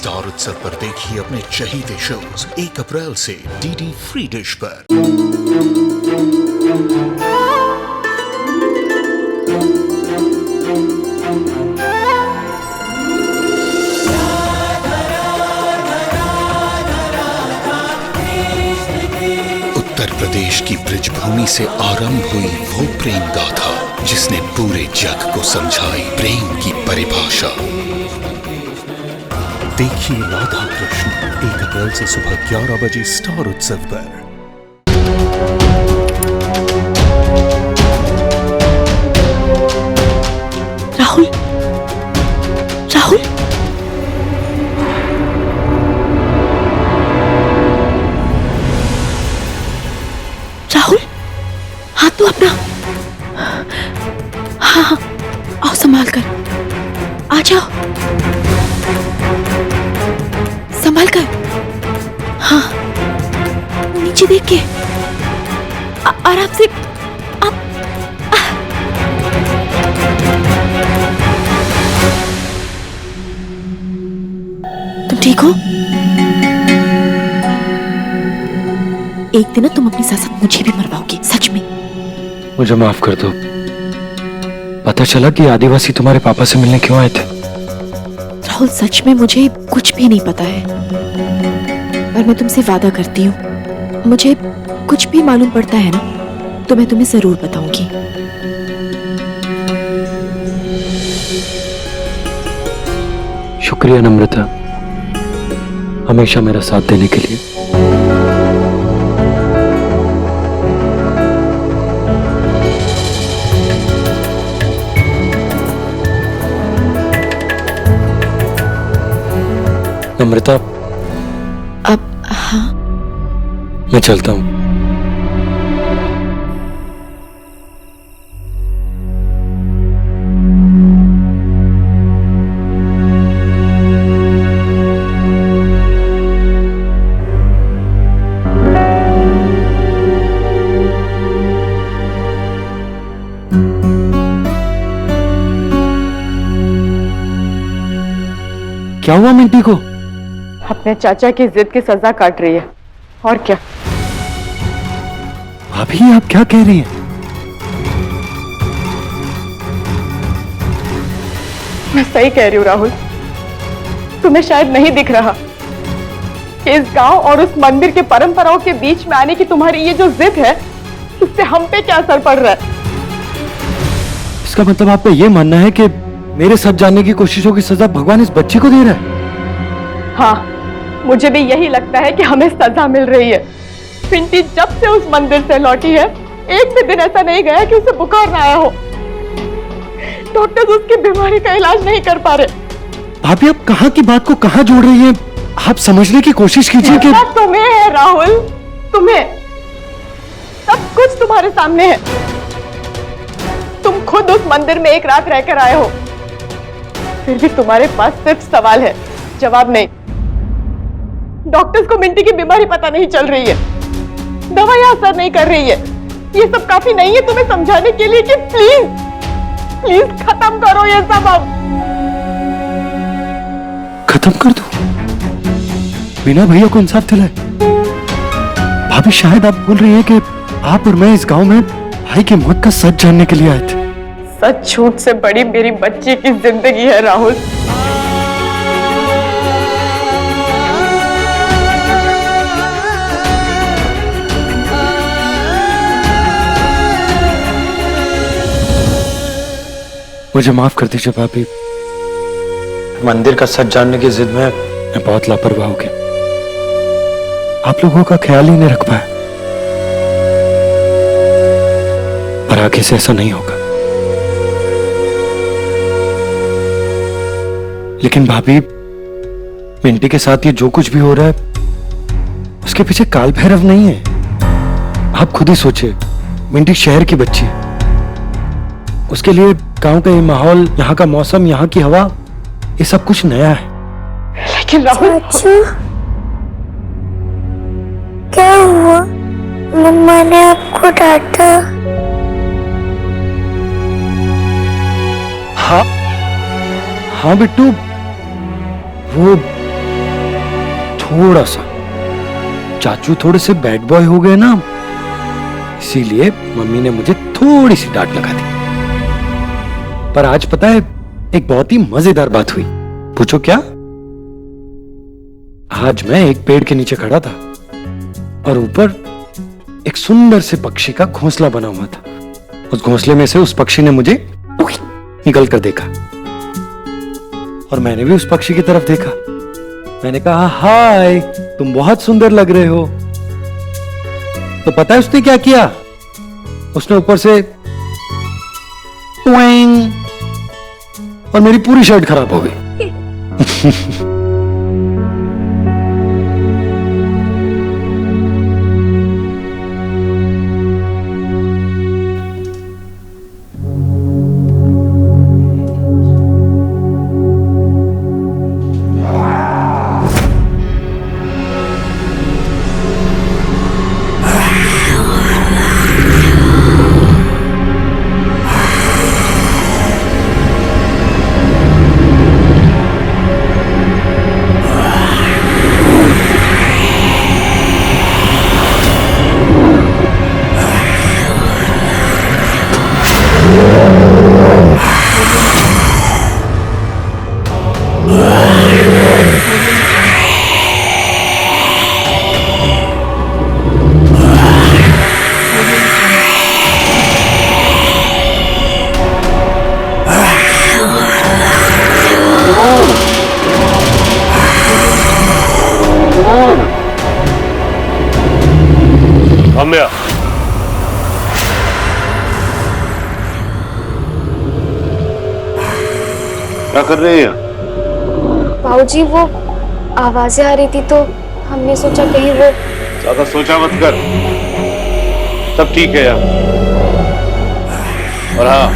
Star उत्सव पर देखिए अपने चहीते शोज 1 अप्रैल से डीडी फ्री डिश पर। उत्तर प्रदेश की ब्रजभूमि से आरंभ हुई वो प्रेम गाथा जिसने पूरे जग को समझाई प्रेम की परिभाषा। देखिए राधा कृष्ण 1 अप्रैल से सुबह 11 बजे स्टार उत्सव पर। राहुल, राहुल, राहुल, हाथ तो अपना। हाँ हाँ, आओ संभाल कर, आ जाओ, संभाल कर। हाँ, नीचे देख के आराम से। तुम ठीक हो? एक दिन ना तुम अपनी साथ मुझे भी मरवाओगे, सच में। मुझे माफ कर दो। पता चला कि आदिवासी तुम्हारे पापा से मिलने क्यों आए थे? राहुल, सच में मुझे कुछ भी नहीं पता है, पर मैं तुमसे वादा करती हूँ, मुझे कुछ भी मालूम पड़ता है ना तो मैं तुम्हें जरूर बताऊंगी। शुक्रिया नम्रता, हमेशा मेरा साथ देने के लिए। नम्रता, अब हाँ, मैं चलता हूं। क्या हुआ मिंटी को? अपने चाचा की जिद की सजा काट रही है, और क्या। अभी आप क्या कह रही हैं? मैं सही कह रही हूँ राहुल, तुम्हें शायद नहीं दिख रहा कि इस गांव और उस मंदिर के परंपराओं के बीच में आने की तुम्हारी ये जो जिद है, इससे हम पे क्या असर पड़ रहा है। इसका मतलब आपका ये मानना है कि मेरे साथ जानने की कोशिशों की सजा भगवान इस बच्चे को दे रहा है? हाँ, मुझे भी यही लगता है कि हमें सजा मिल रही है। पिंटी जब से उस मंदिर से लौटी है, एक भी दिन ऐसा नहीं गया कि उसे बुखार ना आया हो। डॉक्टर्स उसकी बीमारी का इलाज नहीं कर पा रहे। भाभी, आप कहाँ की बात को कहाँ जोड़ रही हैं? आप समझने की कोशिश कीजिए कि तुम्हें है राहुल, तुम्हें सब कुछ तुम्हारे सामने है। तुम खुद उस मंदिर में एक रात रहकर आए हो, फिर भी तुम्हारे पास सिर्फ सवाल है, जवाब नहीं। डॉक्टर्स को मिंटी की बीमारी पता नहीं चल रही है, दवाइयां असर नहीं कर रही है। ये सब काफी नहीं है तुम्हें समझाने के लिए कि प्लीज प्लीज खत्म करो ये सब अब। खत्म कर दो? बिना भैया को इंसाफ दिलाए? भाभी, शायद आप बोल रही हैं कि आप और मैं इस गांव में भाई की मौत का सच जानने के लिए आए थे। सच झूठ से बड़ी मेरी बच्ची की जिंदगी है राहुल। मुझे माफ कर दीजिए भाभी, मंदिर का सच जानने की जिद में मैं बहुत लापरवाह हो गया। आप लोगों का ख्याल ही नहीं रख पाया, पर आगे से ऐसा नहीं होगा। लेकिन भाभी, मिंटी के साथ ये जो कुछ भी हो रहा है उसके पीछे काल भैरव नहीं है। आप खुद ही सोचिए, मिंटी शहर की बच्ची है, उसके लिए गांव का ये माहौल, यहाँ का मौसम, यहाँ की हवा, ये सब कुछ नया है। लेकिन राहुल, क्या हुआ? मम्मा ने आपको डांटा? हाँ हाँ बिट्टू, वो थोड़ा सा चाचू थोड़े से बैड बॉय हो गए ना, इसीलिए मम्मी ने मुझे थोड़ी सी डांट लगा दी। पर आज पता है एक बहुत ही मजेदार बात हुई। पूछो क्या? आज मैं एक पेड़ के नीचे खड़ा था और ऊपर एक सुंदर से पक्षी का घोंसला बना हुआ था। उस घोंसले में से उस पक्षी ने मुझे निकल कर देखा और मैंने भी उस पक्षी की तरफ देखा। मैंने कहा हाय, तुम बहुत सुंदर लग रहे हो। तो पता है उसने क्या किया? उसने ऊपर से ट्विंग और मेरी पूरी शर्ट खराब हो गई। काम्या, क्या कर रहे हैं? बाबूजी वो आवाजें आ रही थी तो हमने सोचा कहीं वो। ज्यादा सोचा मत कर, सब ठीक है यार। और हाँ,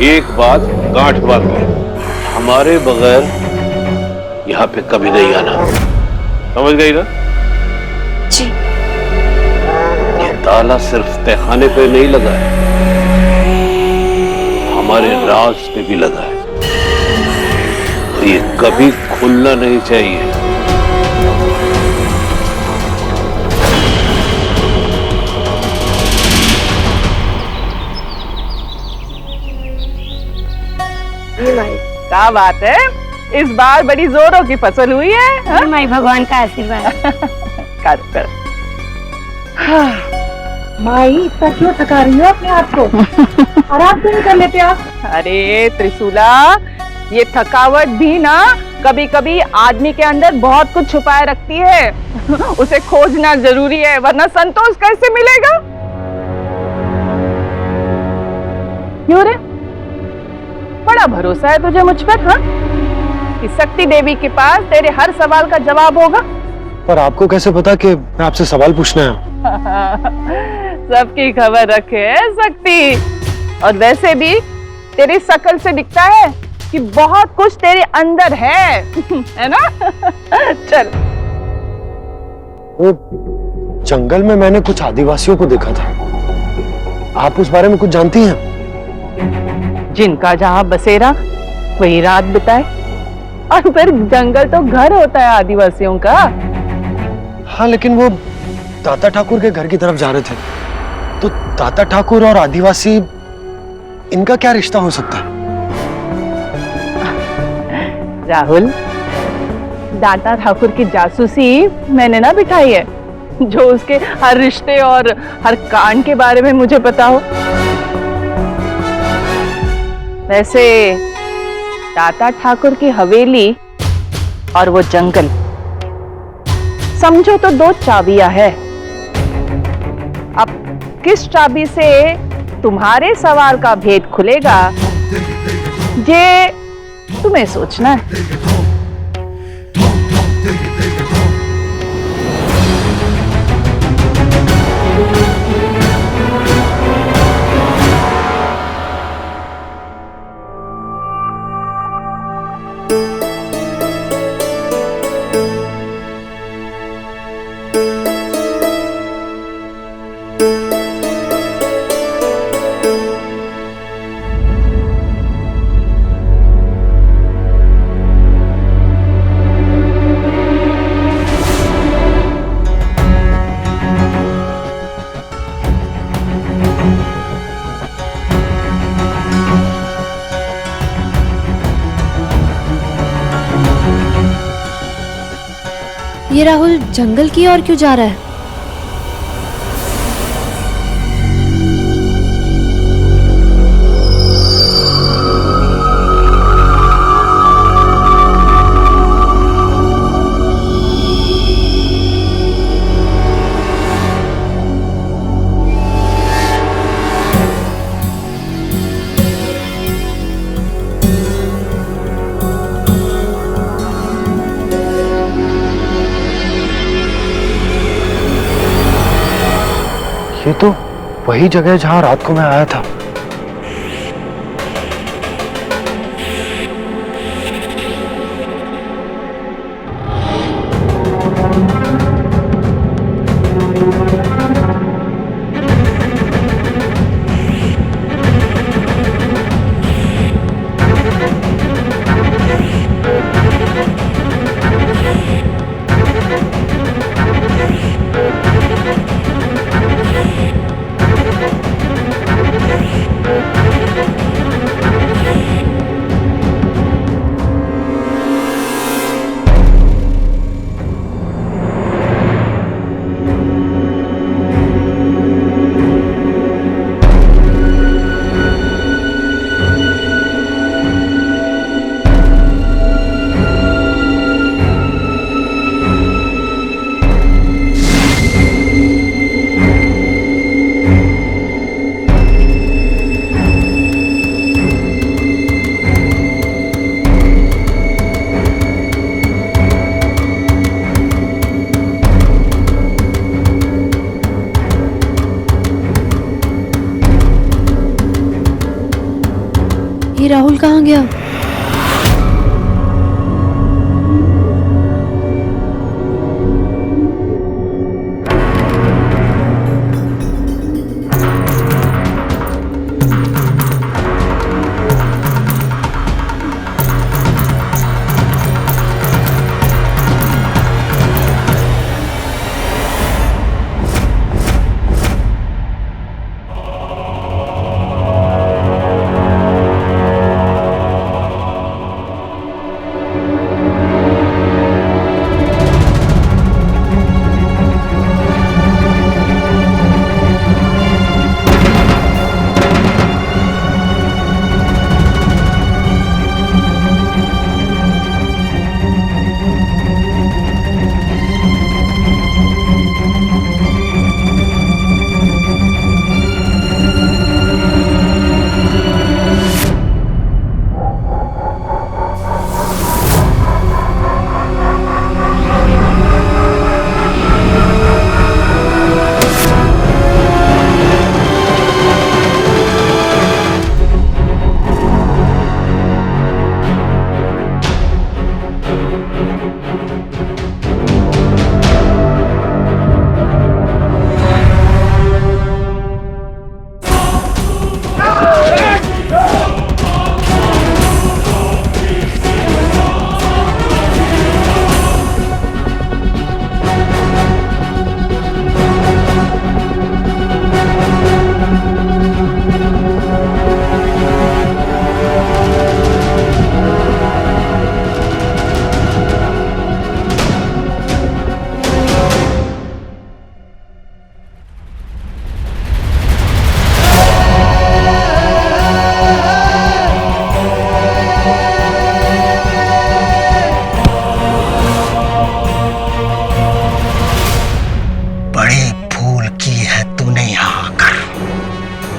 एक बात गांठ बांध लो, हमारे बगैर यहाँ पे कभी नहीं आना, समझ गई ना? जी। ये ताला सिर्फ तहखाने पे नहीं लगा है, हमारे राज पे भी लगा है। ये कभी खुलना नहीं चाहिए। क्या बात है, इस बार बड़ी जोरों की फसल हुई है। हाँ? माई भगवान का आशीर्वाद। कर। माई इतना क्यों थका रही हो अपने आप को? आराम क्यों नहीं कर लेते आप? अरे त्रिशूला, ये थकावट भी ना कभी कभी आदमी के अंदर बहुत कुछ छुपाए रखती है। उसे खोजना जरूरी है, वरना संतोष कैसे मिलेगा? क्यों रे, बड़ा भरोसा है तुझे मुझ पर? हाँ, कि शक्ति देवी के पास तेरे हर सवाल का जवाब होगा। पर आपको कैसे पता कि मैं आपसे सवाल पूछना है? सबकी खबर रखे है शक्ति। और वैसे भी तेरी शकल से दिखता है कि बहुत कुछ तेरे अंदर है ना? चल। वो जंगल में मैंने कुछ आदिवासियों को देखा था, आप उस बारे में कुछ जानती हैं? जिनका जहां बसेरा वही रात बिताए, और फिर जंगल तो घर होता है आदिवासियों का। हाँ, लेकिन वो ताता ठाकुर के घर की तरफ जा रहे थे, तो ताता ठाकुर और आदिवासी, इनका क्या रिश्ता हो सकता है? राहुल, दाता ठाकुर की जासूसी मैंने ना बिठाई है, जो उसके हर रिश्ते और हर कांड के बारे में मुझे पता हो। वैसे दाता ठाकुर की हवेली और वो जंगल, समझो तो दो चाबियां है। अब किस चाबी से तुम्हारे सवाल का भेद खुलेगा, ये तुम्हें सोचना है। ये राहुल जंगल की ओर क्यों जा रहा है? ये तो वही जगह है जहां रात को मैं आया था। ये राहुल कहाँ गया?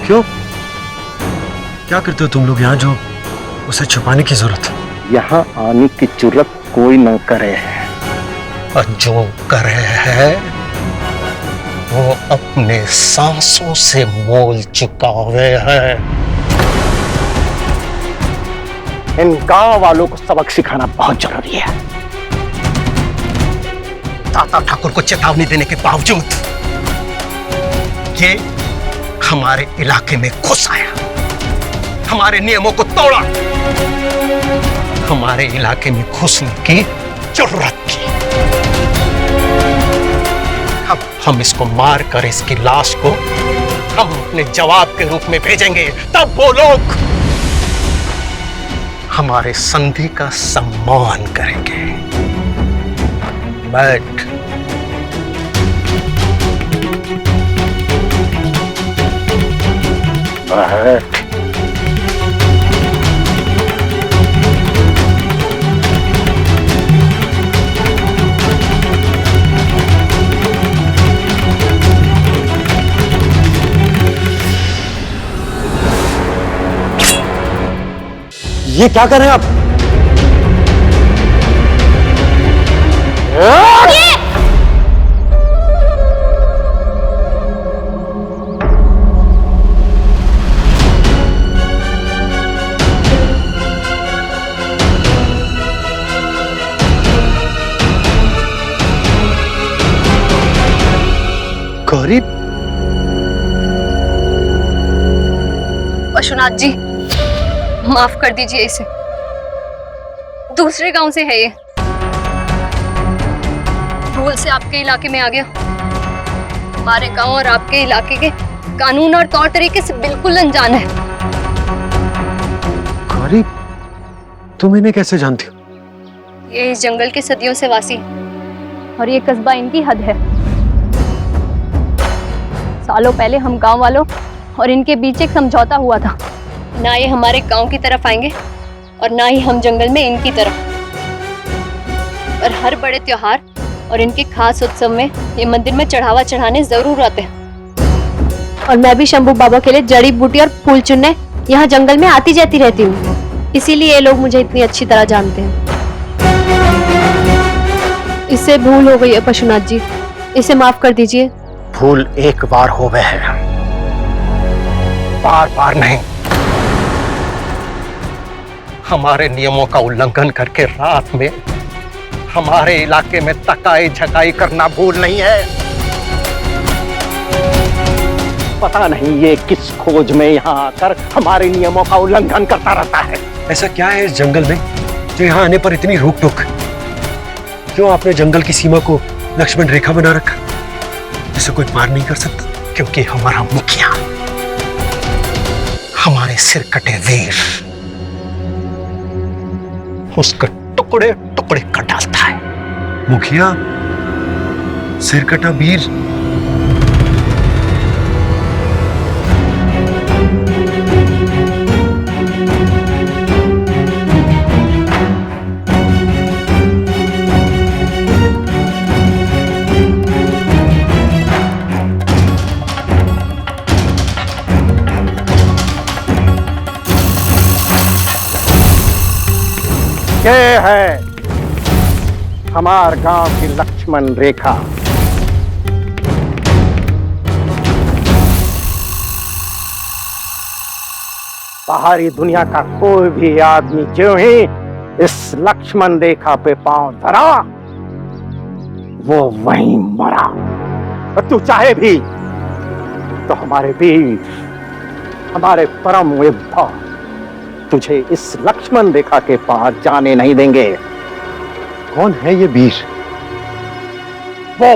क्यों? क्या करते हो तुम लोग यहाँ जो उसे छुपाने की जरूरत है? यहाँ आने की जरूरत कोई न करे, और जो करे है वो अपने सांसों से मोल चुका हुए है। इन गांव वालों को सबक सिखाना बहुत जरूरी है। ताता ठाकुर को चेतावनी देने के बावजूद ये हमारे इलाके में घुस आया, हमारे नियमों को तोड़ा, हमारे इलाके में घुसने की जरूरत की। हम इसको मार कर इसकी लाश को हम अपने जवाब के रूप में भेजेंगे, तब वो लोग हमारे संधि का सम्मान करेंगे। बैठ। बैठ। ये क्या कर रहे हैं आप? गौरी, पशुनाथ जी, माफ कर दीजिए इसे। दूसरे गांव से है ये, भूल से आपके इलाके में आ गया। हमारे गांव और आपके इलाके के कानून और तौर तरीके से बिल्कुल अनजान है। गौरी, तुम इन्हें कैसे जानती हो? ये इस जंगल के सदियों से वासी और ये कस्बा इनकी हद है। सालों पहले हम गांव वालों और इनके बीच एक समझौता हुआ था, ना ये हमारे गांव की तरफ आएंगे और ना ही हम जंगल में इनकी तरफ। और हर बड़े त्योहार और इनके खास उत्सव में ये मंदिर में चढ़ावा चढ़ाने जरूर आते हैं। और मैं भी शंभू बाबा के लिए जड़ी बूटी और फूल चुनने यहाँ जंगल में आती जाती रहती हूँ, इसीलिए ये लोग मुझे इतनी अच्छी तरह जानते हैं। इससे भूल हो गई है पशुनाथ जी, इसे माफ कर दीजिए। भूल एक बार हो गए है, बार बार नहीं। हमारे नियमों का उल्लंघन करके रात में हमारे इलाके में तकाई झकाई करना भूल नहीं है। पता नहीं ये किस खोज में यहाँ आकर हमारे नियमों का उल्लंघन करता रहता है। ऐसा क्या है इस जंगल में जो यहाँ आने पर इतनी रोक टोक? क्यों आपने जंगल की सीमा को लक्ष्मण रेखा बना रखा, जिसे कोई पार नहीं कर सकता? क्योंकि हमारा मुखिया हमारे सिर कटे वीर उसको टुकड़े टुकड़े कर डालता है। मुखिया सिर कटा वीर? ये है हमार गांव की लक्ष्मण रेखा। बाहरी दुनिया का कोई भी आदमी जो ही इस लक्ष्मण रेखा पे पांव धरा वो वहीं मरा। और तू चाहे भी तो हमारे वीर, हमारे परम योद्धा तुझे इस लक्ष्मण रेखा के पार जाने नहीं देंगे। कौन है ये वीर? वो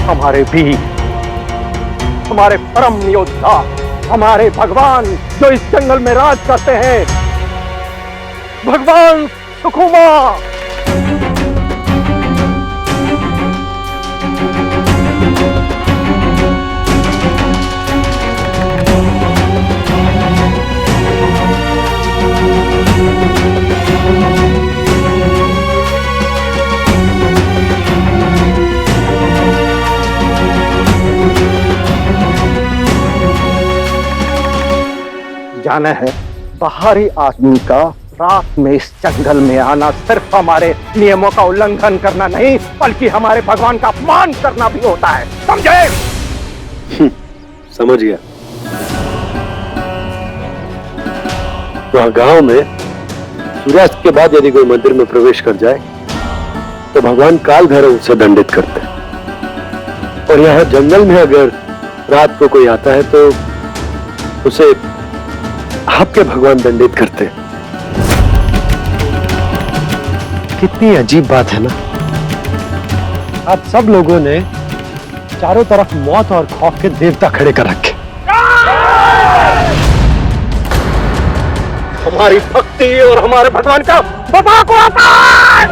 हमारे वीर, हमारे परम योद्धा, हमारे भगवान जो इस जंगल में राज करते हैं, भगवान सुकुमा। जाना है बाहरी आदमी का रात में इस जंगल में आना सिर्फ हमारे नियमों का उल्लंघन करना नहीं बल्कि हमारे भगवान का अपमान करना भी होता है, समझे? समझ गया। वहाँ गांव में सूर्यास्त के बाद यदि कोई मंदिर में प्रवेश कर जाए तो भगवान काल भैरव उसे दंडित करते हैं। और यहाँ जंगल में अगर रात को कोई आता है तो उसे आपके भगवान दंडित करते हैं। कितनी अजीब बात है ना। आप सब लोगों ने चारों तरफ मौत और खौफ के देवता खड़े कर रखे। हमारी भक्ति और हमारे भगवान का मजाक उड़ाता है।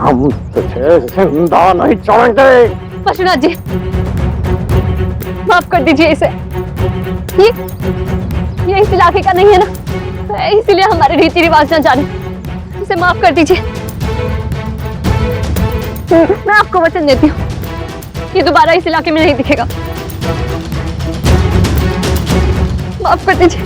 हम तुझे जिंदा नहीं छोड़ेंगे। पशुनाथ जी, माफ कर दीजिए इसे। ये इस इलाके का नहीं है ना, इसीलिए हमारे रीति रिवाज न जाने। इसे माफ कर दीजिए। मैं आपको वचन देती हूँ, ये दोबारा इस इलाके में नहीं दिखेगा। माफ कर दीजिए।